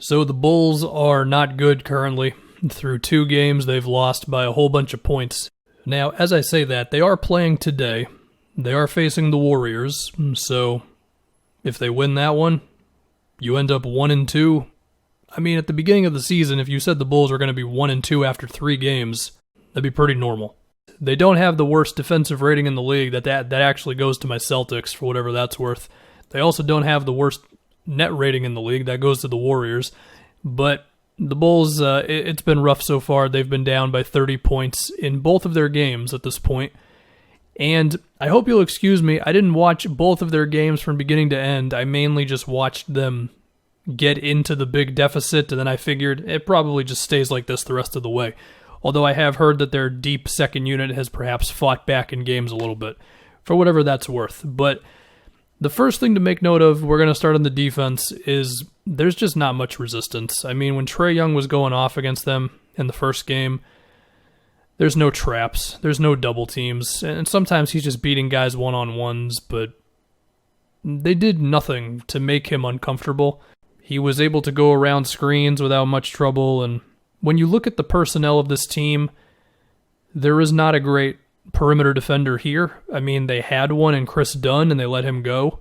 So the Bulls are not good currently. Through 2 games, they've lost by a whole bunch of points. Now, as I say that, they are playing today. They are facing the Warriors, so if they win that one, you end up 1-2. I mean, at the beginning of the season, if you said the Bulls were going to be 1-2 after 3 games, that'd be pretty normal. They don't have the worst defensive rating in the league. That actually goes to my Celtics, for whatever that's worth. They also don't have the worst net rating in the league. That goes to the Warriors. But the Bulls, it's been rough so far. They've been down by 30 points in both of their games at this point. And I hope you'll excuse me, I didn't watch both of their games from beginning to end. I mainly just watched them get into the big deficit, and then I figured it probably just stays like this the rest of the way. Although I have heard that their deep second unit has perhaps fought back in games a little bit, for whatever that's worth. But the first thing to make note of, we're going to start on the defense, is there's just not much resistance. I mean, when Trae Young was going off against them in the first game, there's no traps, there's no double teams, and sometimes he's just beating guys one-on-ones, but they did nothing to make him uncomfortable. He was able to go around screens without much trouble, and when you look at the personnel of this team, there is not a great perimeter defender here. I mean, they had one in Chris Dunn, and they let him go.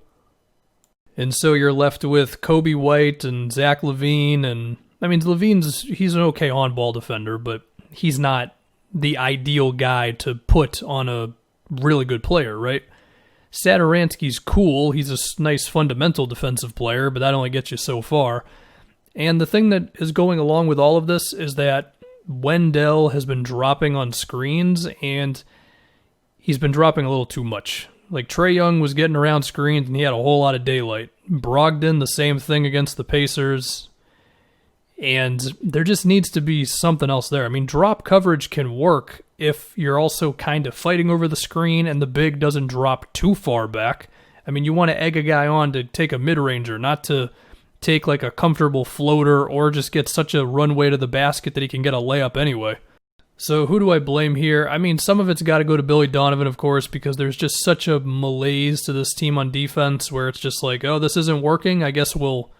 And so you're left with Kobe White and Zach LaVine, and I mean, he's an okay on-ball defender, but he's not the ideal guy to put on a really good player, right? Satoransky's cool. He's a nice fundamental defensive player, but that only gets you so far. And the thing that is going along with all of this is that Wendell has been dropping on screens, and he's been dropping a little too much. Like, Trae Young was getting around screens, and he had a whole lot of daylight. Brogdon, the same thing against the Pacers. And there just needs to be something else there. I mean, drop coverage can work if you're also kind of fighting over the screen and the big doesn't drop too far back. I mean, you want to egg a guy on to take a mid-ranger, not to take like a comfortable floater or just get such a runway to the basket that he can get a layup anyway. So who do I blame here? I mean, some of it's got to go to Billy Donovan, of course, because there's just such a malaise to this team on defense where it's just like, oh, this isn't working. I guess we'll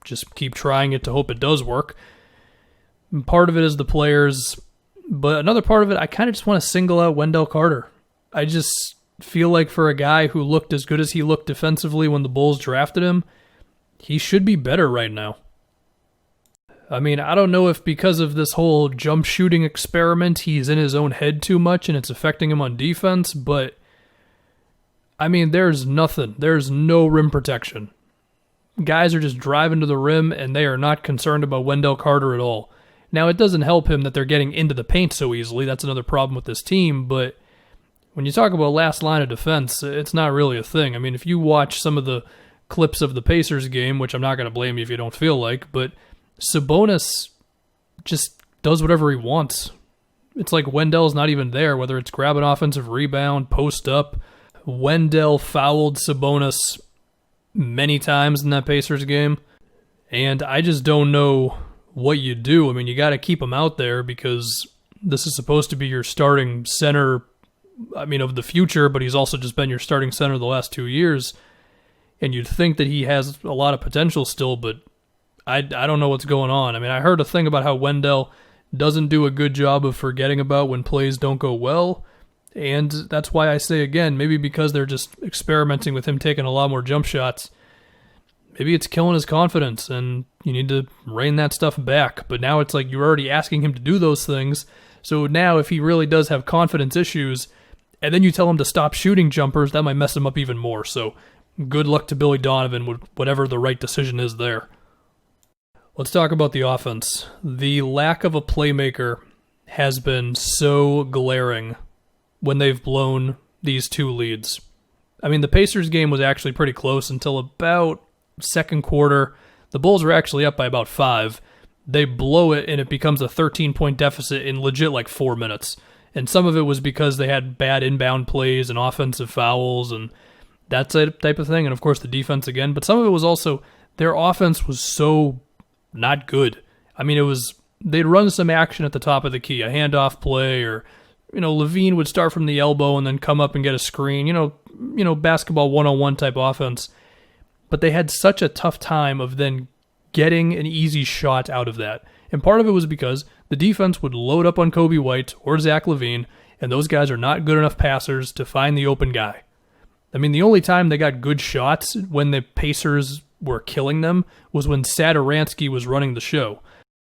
just keep trying it to hope it does work. And part of it is the players, but another part of it, I kind of just want to single out Wendell Carter. I just feel like for a guy who looked as good as he looked defensively when the Bulls drafted him, he should be better right now. I mean, I don't know if because of this whole jump shooting experiment, he's in his own head too much and it's affecting him on defense, but I mean, there's nothing. There's no rim protection. Guys are just driving to the rim, and they are not concerned about Wendell Carter at all. Now, it doesn't help him that they're getting into the paint so easily. That's another problem with this team, but when you talk about last line of defense, it's not really a thing. I mean, if you watch some of the clips of the Pacers game, which I'm not going to blame you if you don't feel like, but Sabonis just does whatever he wants. It's like Wendell's not even there, whether it's grab an offensive rebound, post up. Wendell fouled Sabonis many times in that Pacers game, and I just don't know what you do. I mean, you got to keep him out there because this is supposed to be your starting center, I mean, of the future, but he's also just been your starting center the last 2 years, and you'd think that he has a lot of potential still, but I don't know what's going on. I mean, I heard a thing about how Wendell doesn't do a good job of forgetting about when plays don't go well, and that's why I say again, maybe because they're just experimenting with him taking a lot more jump shots, maybe it's killing his confidence, and you need to rein that stuff back. But now it's like you're already asking him to do those things, so now if he really does have confidence issues, and then you tell him to stop shooting jumpers, that might mess him up even more. So good luck to Billy Donovan with whatever the right decision is there. Let's talk about the offense. The lack of a playmaker has been so glaring when they've blown these 2 leads. I mean, the Pacers game was actually pretty close until about second quarter. The Bulls were actually up by about 5. They blow it, and it becomes a 13-point deficit in legit like 4 minutes. And some of it was because they had bad inbound plays and offensive fouls and that type of thing. And, of course, the defense again. But some of it was also their offense was so not good. I mean, they'd run some action at the top of the key, a handoff play, or LaVine would start from the elbow and then come up and get a screen, basketball 101 type offense. But they had such a tough time of then getting an easy shot out of that. And part of it was because the defense would load up on Kobe White or Zach LaVine, and those guys are not good enough passers to find the open guy. I mean, the only time they got good shots when the Pacers were killing them was when Satoransky was running the show.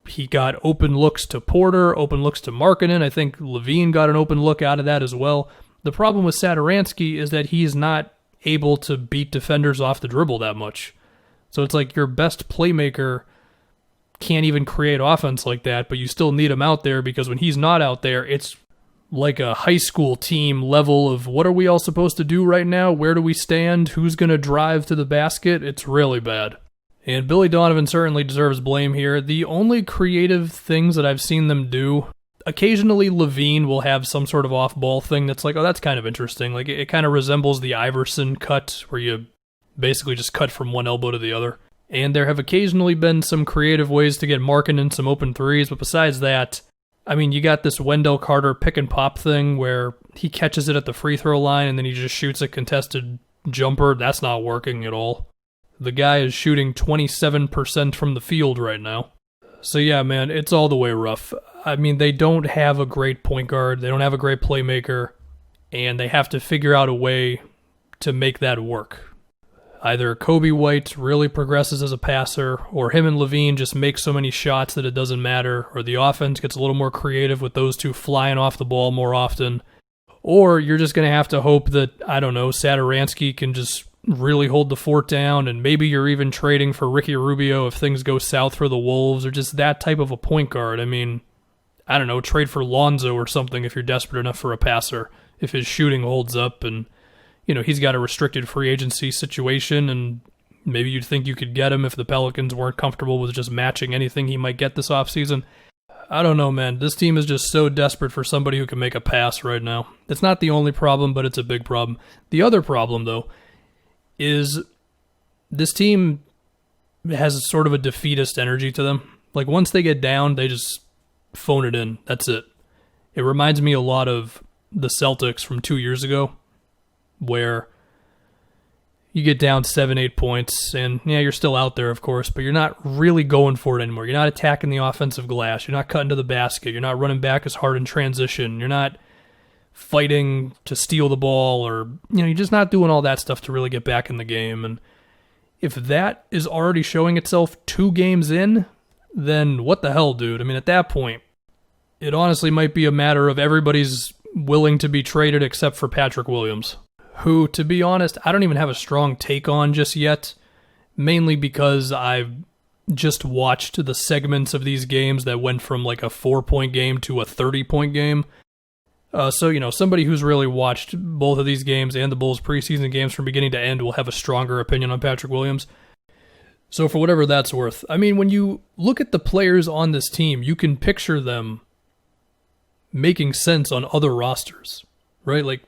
He got open looks to Porter, open looks to Markkanen. I think LaVine got an open look out of that as well. The problem with Satoransky is that he's not able to beat defenders off the dribble that much. So it's like your best playmaker can't even create offense like that, but you still need him out there because when he's not out there, it's like a high school team level of what are we all supposed to do right now? Where do we stand? Who's going to drive to the basket? It's really bad. And Billy Donovan certainly deserves blame here. The only creative things that I've seen them do, occasionally LaVine will have some sort of off-ball thing that's like, oh, that's kind of interesting. Like it kind of resembles the Iverson cut where you basically just cut from one elbow to the other. And there have occasionally been some creative ways to get Markkanen some open threes, but besides that, I mean, you got this Wendell Carter pick and pop thing where he catches it at the free throw line and then he just shoots a contested jumper. That's not working at all. The guy is shooting 27% from the field right now. So yeah, man, it's all the way rough. I mean, they don't have a great point guard. They don't have a great playmaker. And they have to figure out a way to make that work. Either Kobe White really progresses as a passer, or him and LaVine just make so many shots that it doesn't matter, or the offense gets a little more creative with those two flying off the ball more often. Or you're just going to have to hope that, I don't know, Satoransky can just really hold the fort down, and maybe you're even trading for Ricky Rubio if things go south for the Wolves, or just that type of a point guard. I mean, I don't know, trade for Lonzo or something if you're desperate enough for a passer, if his shooting holds up, and you know, he's got a restricted free agency situation, and maybe you'd think you could get him if the Pelicans weren't comfortable with just matching anything he might get this offseason. I don't know, man. This team is just so desperate for somebody who can make a pass right now. It's not the only problem, but it's a big problem. The other problem, though, is this team has sort of a defeatist energy to them. Like, once they get down, they just phone it in. That's it. It reminds me a lot of the Celtics from 2 years ago, where you get down 7-8 points, and yeah, you're still out there, of course, but you're not really going for it anymore. You're not attacking the offensive glass. You're not cutting to the basket. You're not running back as hard in transition. You're not fighting to steal the ball, or you're just not doing all that stuff to really get back in the game. And if that is already showing itself 2 games in, then what the hell, dude? I mean, at that point, it honestly might be a matter of everybody's willing to be traded except for Patrick Williams, who, to be honest, I don't even have a strong take on just yet, mainly because I've just watched the segments of these games that went from like a 4-point game to a 30-point game. So, somebody who's really watched both of these games and the Bulls preseason games from beginning to end will have a stronger opinion on Patrick Williams. So for whatever that's worth, I mean, when you look at the players on this team, you can picture them making sense on other rosters, right? Like,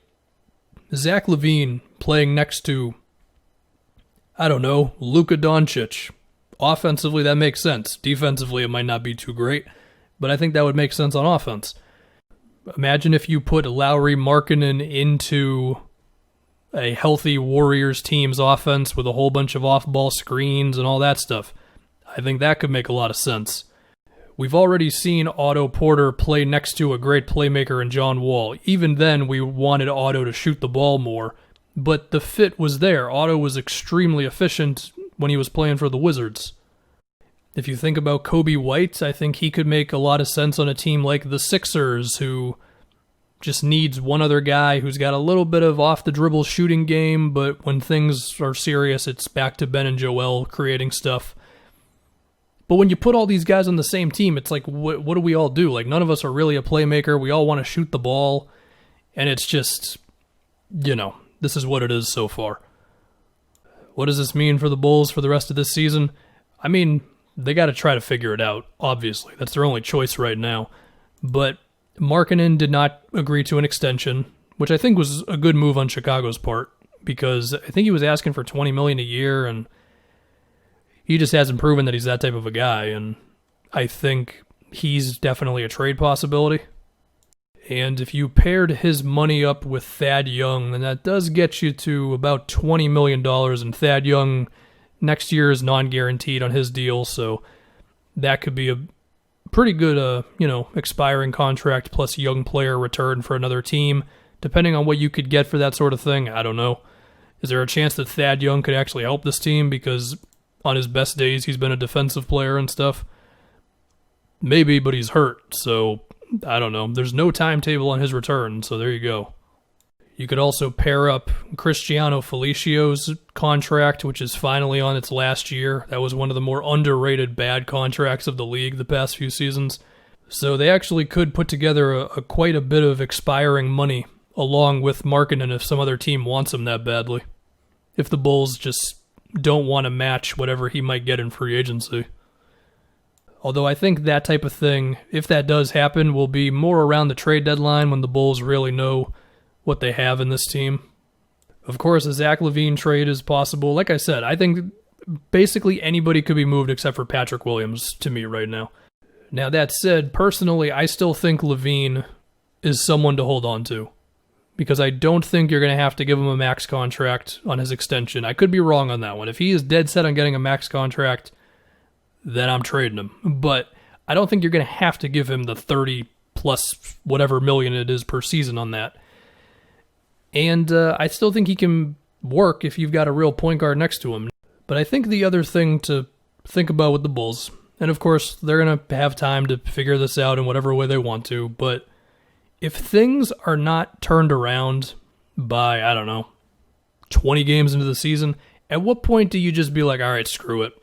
Zach LaVine playing next to, I don't know, Luka Doncic. Offensively, that makes sense. Defensively, it might not be too great, but I think that would make sense on offense. Imagine if you put Lowry Markkanen into a healthy Warriors team's offense with a whole bunch of off-ball screens and all that stuff. I think that could make a lot of sense. We've already seen Otto Porter play next to a great playmaker in John Wall. Even then, we wanted Otto to shoot the ball more, but the fit was there. Otto was extremely efficient when he was playing for the Wizards. If you think about Kobe White, I think he could make a lot of sense on a team like the Sixers, who just needs one other guy who's got a little bit of off-the-dribble shooting game, but when things are serious, it's back to Ben and Joel creating stuff. But when you put all these guys on the same team, it's like, what do we all do? Like, none of us are really a playmaker. We all want to shoot the ball. And it's just, this is what it is so far. What does this mean for the Bulls for the rest of this season? I mean, they got to try to figure it out, obviously. That's their only choice right now. But Markkanen did not agree to an extension, which I think was a good move on Chicago's part, because I think he was asking for $20 million a year, and he just hasn't proven that he's that type of a guy, and I think he's definitely a trade possibility. And if you paired his money up with Thad Young, then that does get you to about $20 million, and Thad Young Next year is non-guaranteed on his deal, so that could be a pretty good, expiring contract plus young player return for another team. Depending on what you could get for that sort of thing, I don't know. Is there a chance that Thad Young could actually help this team because on his best days he's been a defensive player and stuff? Maybe, but he's hurt, so I don't know. There's no timetable on his return, so there you go. You could also pair up Cristiano Felicio's contract, which is finally on its last year. That was one of the more underrated bad contracts of the league the past few seasons. So they actually could put together quite a bit of expiring money along with Markkanen if some other team wants him that badly. If the Bulls just don't want to match whatever he might get in free agency. Although I think that type of thing, if that does happen, will be more around the trade deadline when the Bulls really know what they have in this team. Of course, a Zach LaVine trade is possible. Like I said, I think basically anybody could be moved except for Patrick Williams to me right now. Now that said, personally, I still think LaVine is someone to hold on to. Because I don't think you're going to have to give him a max contract on his extension. I could be wrong on that one. If he is dead set on getting a max contract, then I'm trading him. But I don't think you're going to have to give him the 30 plus whatever million it is per season on that. And I still think he can work if you've got a real point guard next to him. But I think the other thing to think about with the Bulls, and of course they're going to have time to figure this out in whatever way they want to, but if things are not turned around by, 20 games into the season, at what point do you just be like, all right, screw it.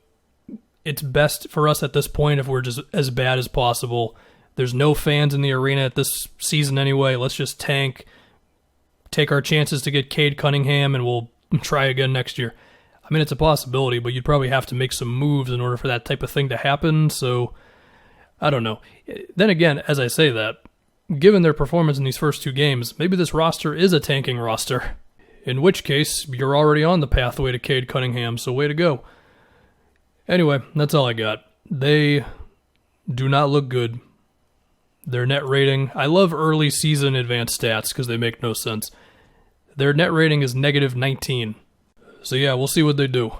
It's best for us at this point if we're just as bad as possible. There's no fans in the arena at this season anyway. Let's just tank, take our chances to get Cade Cunningham, and we'll try again next year. I mean, it's a possibility, but you'd probably have to make some moves in order for that type of thing to happen, so I don't know. Then again, as I say that, given their performance in these first two games, maybe this roster is a tanking roster. In which case, you're already on the pathway to Cade Cunningham, so way to go. Anyway, that's all I got. They do not look good. Their net rating, I love early season advanced stats because they make no sense. Their net rating is -19. So yeah, we'll see what they do.